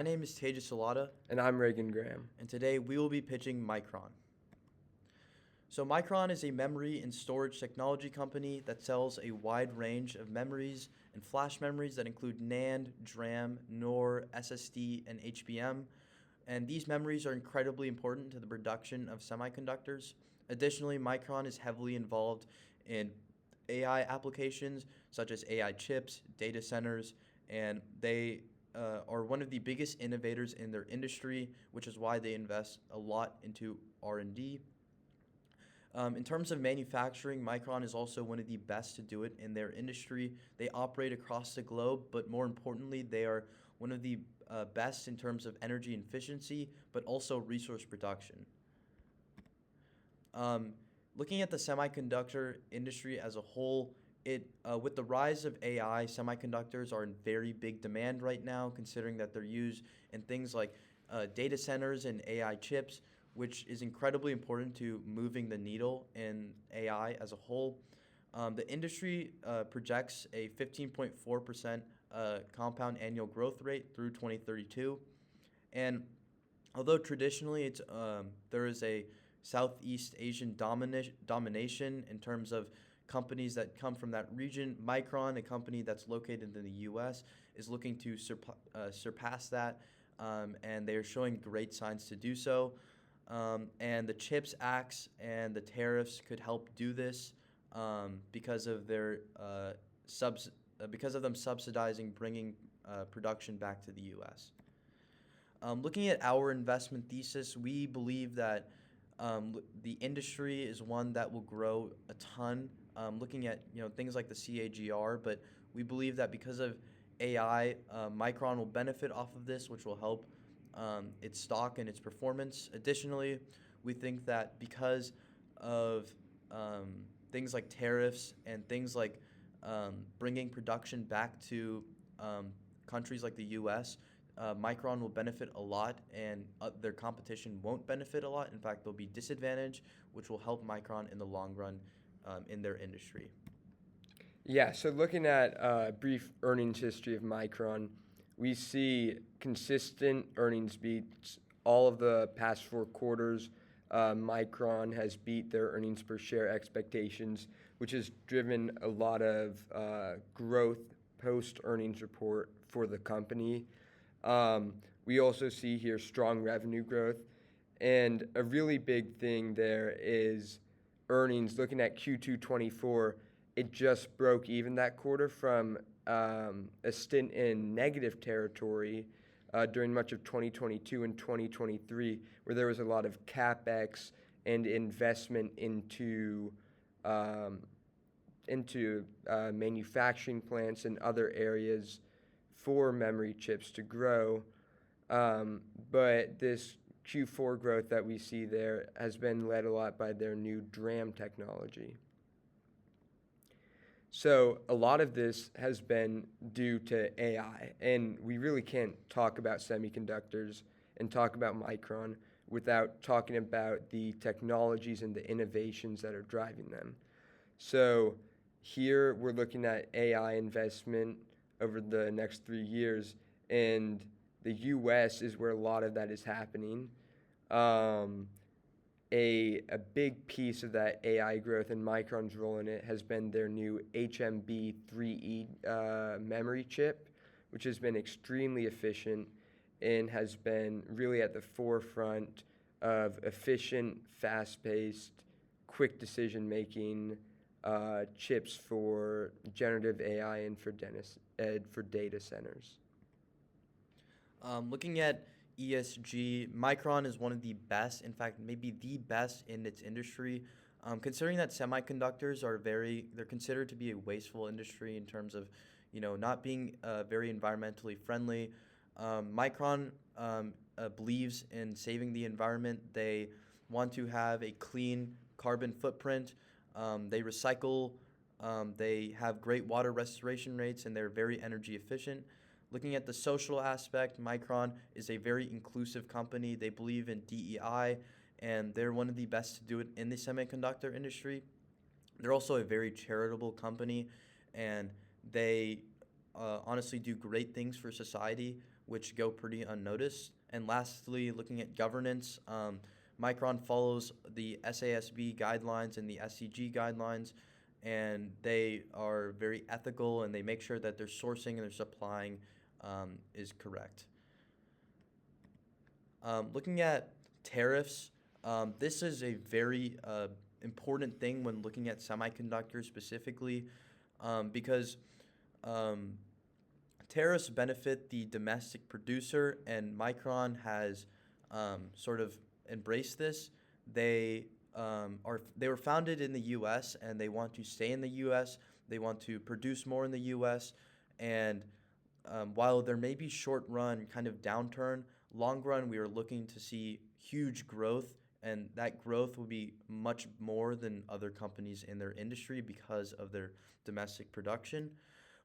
My name is Tejas Allada, And I'm Reagan Graeme. and today we will be pitching Micron. So, Micron is a memory and storage technology company that sells a wide range of memories and flash memories that include NAND, DRAM, NOR, SSD, and HBM. And these memories are incredibly important to the production of semiconductors. Additionally, Micron is heavily involved in AI applications such as AI chips, data centers, and they are one of the biggest innovators in their industry, which is why they invest a lot into R&D. In terms of manufacturing, Micron is also one of the best to do it in their industry. They operate across the globe, but more importantly, they are one of the best in terms of energy efficiency, but also resource production. Um, Looking at the semiconductor industry as a whole, with the rise of AI, semiconductors are in very big demand right now, considering that they're used in things like data centers and AI chips, which is incredibly important to moving the needle in AI as a whole. The industry projects a 15.4% compound annual growth rate through 2032. And although traditionally there is a Southeast Asian domination in terms of companies that come from that region, Micron, a company that's located in the U.S., is looking to surpass that, and they are showing great signs to do so. And the CHIPS Acts and the tariffs could help do this because of their because of them subsidizing bringing production back to the U.S. Looking at our investment thesis, we believe that the industry is one that will grow a ton. Looking at things like the CAGR, but we believe that because of AI, Micron will benefit off of this, which will help its stock and its performance. Additionally, we think that because of things like tariffs and things like bringing production back to countries like the U.S., Micron will benefit a lot, and their competition won't benefit a lot. In fact, they'll be disadvantaged, which will help Micron in the long run in their industry. Yeah, so looking at a brief earnings history of Micron, we see consistent earnings beats all of the past 4 quarters. Micron has beat their earnings per share expectations, which has driven a lot of growth post earnings report for the company. We also see here strong revenue growth. And a really big thing there is earnings. Looking at Q2 24, it just broke even that quarter from a stint in negative territory during much of 2022 and 2023, where there was a lot of CapEx and investment into manufacturing plants and other areas for memory chips to grow. But this Q4 growth that we see there has been led a lot by their new DRAM technology. So a lot of this has been due to AI, and we really can't talk about semiconductors and talk about Micron without talking about the technologies and the innovations that are driving them. So here we're looking at AI investment over the next 3 years, and the U.S. is where a lot of that is happening. A big piece of that AI growth and Micron's role in it has been their new HMB3E memory chip, which has been extremely efficient and has been really at the forefront of efficient, fast-paced, quick decision-making chips for generative AI and for data centers. Looking at ESG, Micron is one of the best, in fact, maybe the best in its industry. Considering that semiconductors they're considered to be a wasteful industry in terms of, not being very environmentally friendly. Micron believes in saving the environment. They want to have a clean carbon footprint. They recycle. They have great water restoration rates, and they're very energy efficient. Looking at the social aspect, Micron is a very inclusive company. They believe in DEI, and they're one of the best to do it in the semiconductor industry. They're also a very charitable company, and they honestly do great things for society which go pretty unnoticed. And lastly, looking at governance, Micron follows the SASB guidelines and the SCG guidelines, and they are very ethical, and they make sure that their sourcing and their supplying is correct. Looking at tariffs, this is a very important thing when looking at semiconductors specifically, because um, tariffs benefit the domestic producer, and Micron has sort of embraced this. They were founded in the U.S. and they want to stay in the U.S. They want to produce more in the U.S. And while there may be short run kind of downturn, long run we are looking to see huge growth, and that growth will be much more than other companies in their industry because of their domestic production.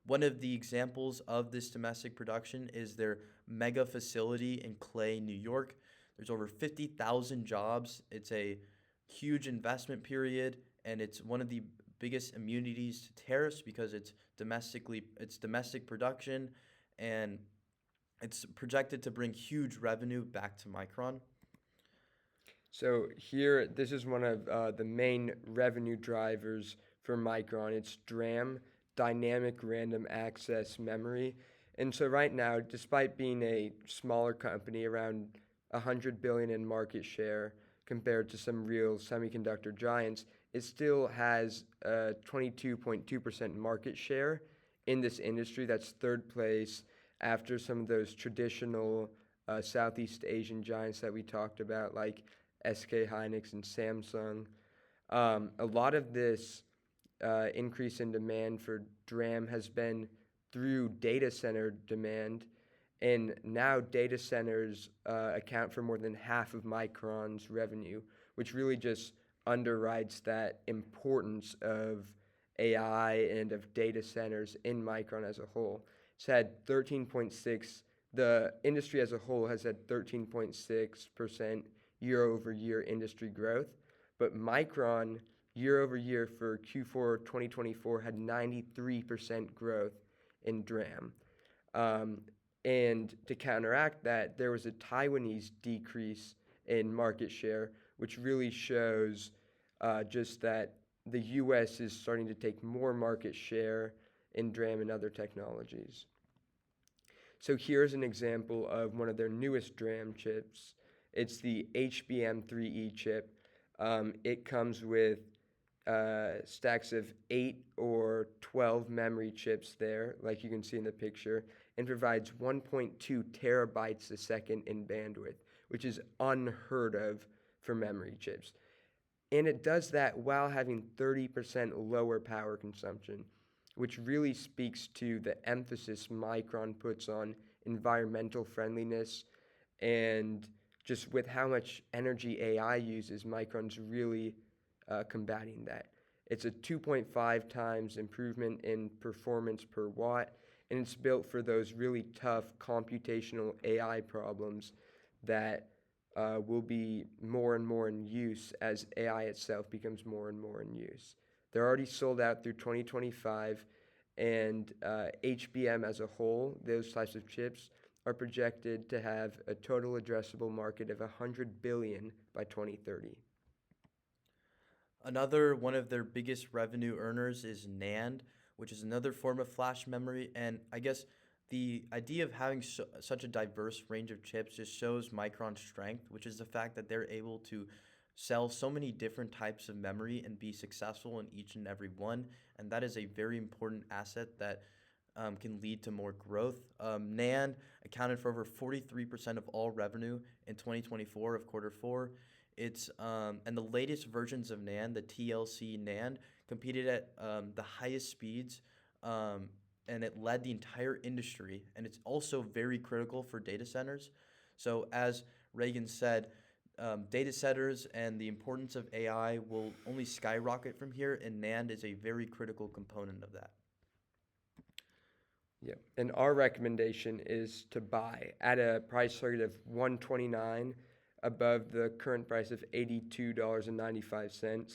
One of the examples of this domestic production is their mega facility in Clay, New York. There's over 50,000 jobs. It's a huge investment period, and it's one of the biggest immunities to tariffs because it's domestic production, and it's projected to bring huge revenue back to Micron. So here, this is one of the main revenue drivers for Micron. It's DRAM, Dynamic Random Access Memory. And so right now, despite being a smaller company, around 100 billion in market share compared to some real semiconductor giants, it still has a 22.2% market share in this industry. That's third place after some of those traditional Southeast Asian giants that we talked about, like SK Hynix and Samsung. A lot of this increase in demand for DRAM has been through data center demand, and now data centers account for more than half of Micron's revenue, which really just underwrites that importance of AI and of data centers in Micron as a whole. It's had 13.6, the industry as a whole has had 13.6% year over year industry growth, but Micron year over year for Q4 2024 had 93% growth in DRAM. And to counteract that, there was a Taiwanese decrease in market share, which really shows just that the U.S. is starting to take more market share in DRAM and other technologies. So here's an example of one of their newest DRAM chips. It's the HBM3E chip. It comes with stacks of 8 or 12 memory chips there, like you can see in the picture, and provides 1.2 terabytes a second in bandwidth, which is unheard of for memory chips. And it does that while having 30% lower power consumption, which really speaks to the emphasis Micron puts on environmental friendliness, and just with how much energy AI uses, Micron's really combating that. It's a 2.5 times improvement in performance per watt, and it's built for those really tough computational AI problems that will be more and more in use as AI itself becomes more and more in use. They're already sold out through 2025, and HBM as a whole, those types of chips, are projected to have a total addressable market of $100 billion by 2030. Another one of their biggest revenue earners is NAND, which is another form of flash memory. And I guess the idea of having such a diverse range of chips just shows Micron's strength, which is the fact that they're able to sell so many different types of memory and be successful in each and every one. And that is a very important asset that can lead to more growth. NAND accounted for over 43% of all revenue in 2024 of quarter four. It's and the latest versions of NAND, the TLC NAND, competed at the highest speeds, and it led the entire industry. And it's also very critical for data centers. So as Reagan said, data centers and the importance of AI will only skyrocket from here, and NAND is a very critical component of that. Yeah, and our recommendation is to buy at a price target of $129 above the current price of $82.95.